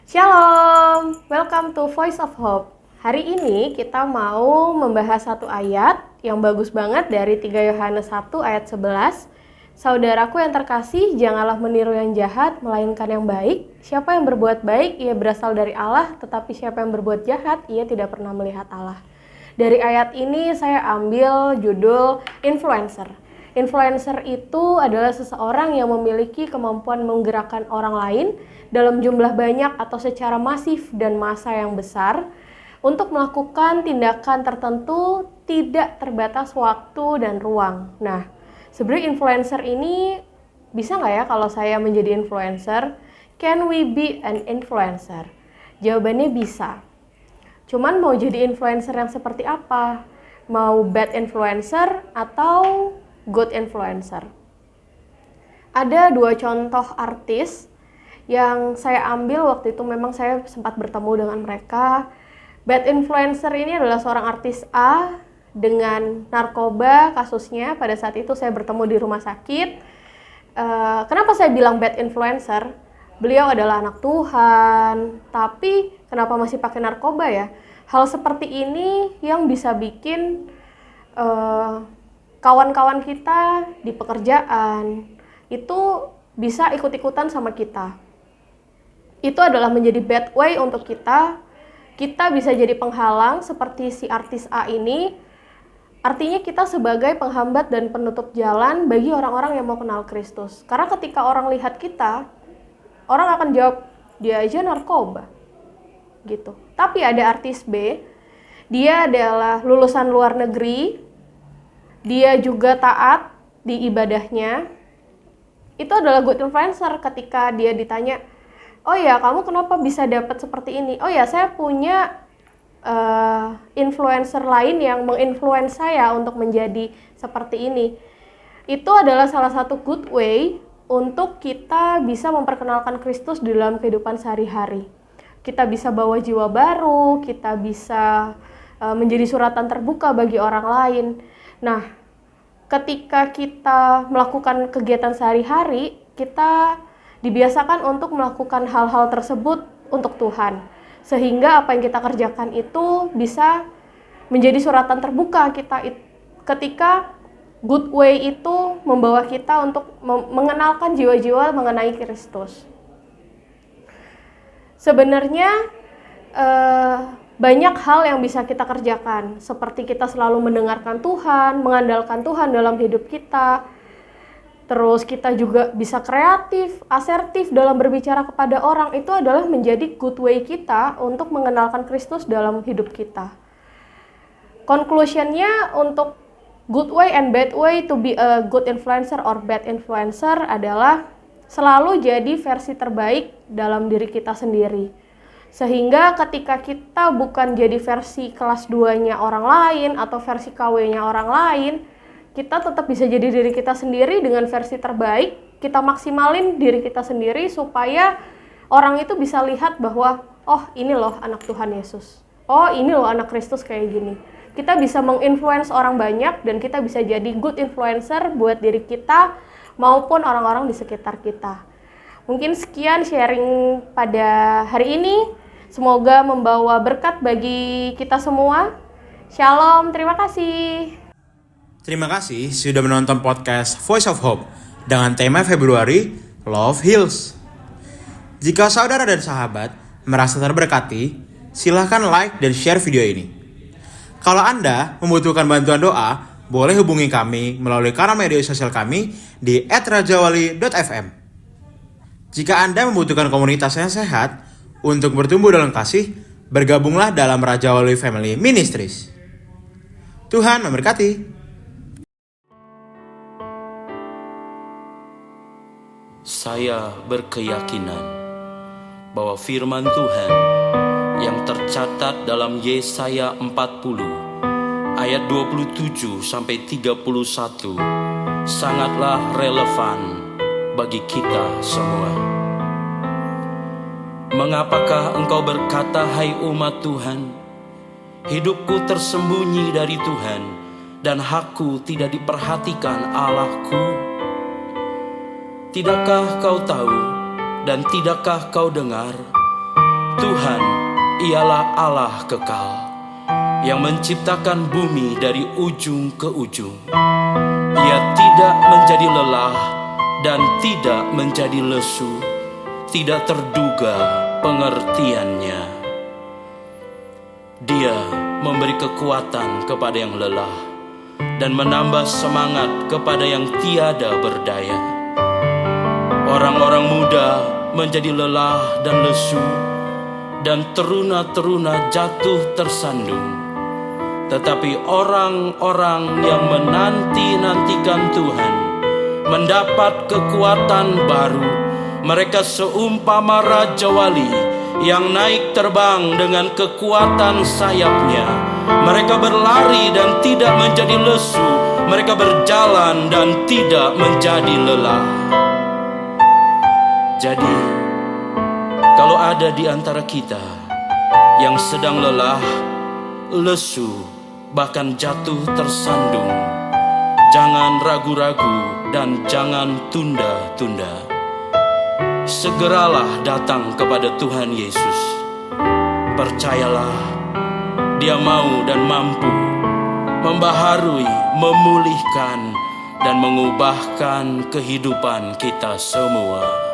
Shalom, welcome to Voice of Hope. Hari ini kita mau membahas satu ayat yang bagus banget dari 3 Yohanes 1 ayat 11. Saudaraku yang terkasih, janganlah meniru yang jahat, melainkan yang baik. Siapa yang berbuat baik, ia berasal dari Allah, tetapi siapa yang berbuat jahat, ia tidak pernah melihat Allah. Dari ayat ini saya ambil judul influencer. Influencer itu adalah seseorang yang memiliki kemampuan menggerakkan orang lain dalam jumlah banyak atau secara masif dan massa yang besar untuk melakukan tindakan tertentu tidak terbatas waktu dan ruang. Nah, sebenarnya influencer ini bisa nggak ya kalau saya menjadi influencer? Can we be an influencer? Jawabannya bisa. Cuman mau jadi influencer yang seperti apa? Mau bad influencer atau good influencer? Ada 2 contoh artis yang saya ambil waktu itu, memang saya sempat bertemu dengan mereka. Bad influencer ini adalah seorang artis A dengan narkoba kasusnya. Pada saat itu saya bertemu di rumah sakit. Kenapa saya bilang bad influencer? Beliau adalah anak Tuhan, tapi kenapa masih pakai narkoba ya? Hal seperti ini yang bisa bikin kawan-kawan kita di pekerjaan itu bisa ikut-ikutan sama kita. Itu adalah menjadi bad way untuk kita. Kita bisa jadi penghalang seperti si artis A ini. Artinya kita sebagai penghambat dan penutup jalan bagi orang-orang yang mau kenal Kristus. Karena ketika orang lihat kita, orang akan jawab, dia aja narkoba. Gitu. Tapi ada artis B, dia adalah lulusan luar negeri, dia juga taat di ibadahnya. Itu adalah good influencer ketika dia ditanya, oh ya, kamu kenapa bisa dapat seperti ini? Oh ya, saya punya influencer lain yang menginfluence saya untuk menjadi seperti ini. Itu adalah salah satu good way untuk kita bisa memperkenalkan Kristus di dalam kehidupan sehari-hari. Kita bisa bawa jiwa baru, kita bisa menjadi suratan terbuka bagi orang lain. Nah, ketika kita melakukan kegiatan sehari-hari, kita dibiasakan untuk melakukan hal-hal tersebut untuk Tuhan. Sehingga apa yang kita kerjakan itu bisa menjadi suratan terbuka kita ketika good way itu membawa kita untuk mengenalkan jiwa-jiwa mengenai Kristus. Sebenarnya banyak hal yang bisa kita kerjakan, seperti kita selalu mendengarkan Tuhan, mengandalkan Tuhan dalam hidup kita. Terus kita juga bisa kreatif, asertif dalam berbicara kepada orang. Itu adalah menjadi good way kita untuk mengenalkan Kristus dalam hidup kita. Conclusionnya untuk good way and bad way to be a good influencer or bad influencer adalah selalu jadi versi terbaik dalam diri kita sendiri. Sehingga ketika kita bukan jadi versi kelas 2-nya orang lain atau versi KW-nya orang lain, kita tetap bisa jadi diri kita sendiri dengan versi terbaik. Kita maksimalin diri kita sendiri supaya orang itu bisa lihat bahwa, oh ini loh anak Tuhan Yesus. Oh ini loh anak Kristus kayak gini. Kita bisa menginfluence orang banyak dan kita bisa jadi good influencer buat diri kita maupun orang-orang di sekitar kita. Mungkin sekian sharing pada hari ini. Semoga membawa berkat bagi kita semua. Shalom, terima kasih. Terima kasih sudah menonton podcast Voice of Hope dengan tema Februari Love Heals. Jika saudara dan sahabat merasa terberkati, silahkan like dan share video ini. Kalau Anda membutuhkan bantuan doa, boleh hubungi kami melalui kanal media sosial kami di @rajawali.fm. Jika Anda membutuhkan komunitas yang sehat untuk bertumbuh dalam kasih, bergabunglah dalam Raja Wali Family Ministries. Tuhan memberkati. Saya berkeyakinan bahwa firman Tuhan yang tercatat dalam Yesaya 40 ayat 27 sampai 31 sangatlah relevan bagi kita semua. Mengapakah engkau berkata, hai umat Tuhan, hidupku tersembunyi dari Tuhan dan hakku tidak diperhatikan Allahku? Tidakkah kau tahu dan tidakkah kau dengar Tuhan ialah Allah kekal, yang menciptakan bumi dari ujung ke ujung. Ia tidak menjadi lelah dan tidak menjadi lesu, tidak terduga pengertiannya. Dia memberi kekuatan kepada yang lelah dan menambah semangat kepada yang tiada berdaya. Orang-orang muda menjadi lelah dan lesu, dan teruna-teruna jatuh tersandung. Tetapi orang-orang yang menanti-nantikan Tuhan mendapat kekuatan baru. Mereka seumpama Raja Wali yang naik terbang dengan kekuatan sayapnya. Mereka berlari dan tidak menjadi lesu. Mereka berjalan dan tidak menjadi lelah. Jadi, kalau ada di antara kita yang sedang lelah, lesu, bahkan jatuh tersandung, jangan ragu-ragu dan jangan tunda-tunda. Segeralah datang kepada Tuhan Yesus. Percayalah, Dia mau dan mampu membaharui, memulihkan, dan mengubahkan kehidupan kita semua.